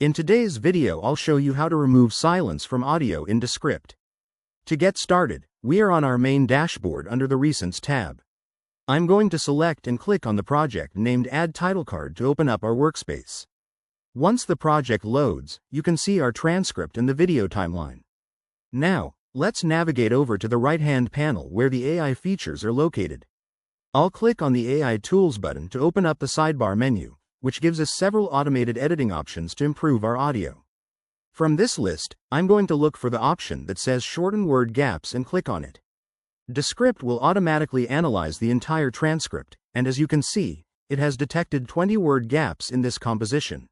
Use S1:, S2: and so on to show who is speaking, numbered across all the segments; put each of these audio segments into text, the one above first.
S1: In today's video I'll show you how to remove silence from audio in Descript. To get started, we are on our main dashboard under the Recents tab. I'm going to select and click on the project named Add Title Card to open up our workspace. Once the project loads, you can see our transcript and the video timeline. Now, let's navigate over to the right-hand panel where the AI features are located. I'll click on the AI Tools button to open up the sidebar menu, which gives us several automated editing options to improve our audio. From this list, I'm going to look for the option that says Shorten Word Gaps and click on it. Descript will automatically analyze the entire transcript, and as you can see, it has detected 20 word gaps in this composition.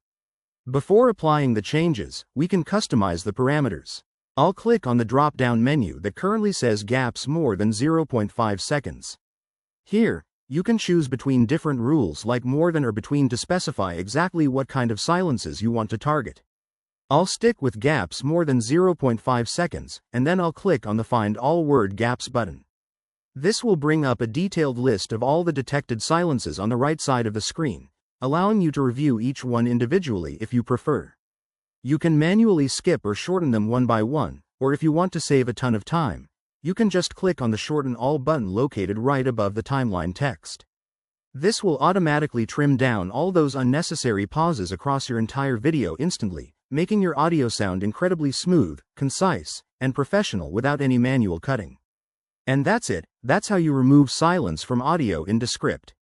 S1: Before applying the changes, we can customize the parameters. I'll click on the drop-down menu that currently says gaps more than 0.5 seconds. Here, you can choose between different rules like more than or between to specify exactly what kind of silences you want to target. I'll stick with gaps more than 0.5 seconds, and then I'll click on the Find All Word Gaps button. This will bring up a detailed list of all the detected silences on the right side of the screen, allowing you to review each one individually if you prefer. You can manually skip or shorten them one by one, or if you want to save a ton of time, you can just click on the Shorten All button located right above the timeline text. This will automatically trim down all those unnecessary pauses across your entire video instantly, making your audio sound incredibly smooth, concise, and professional without any manual cutting. And that's it. That's how you remove silence from audio in Descript.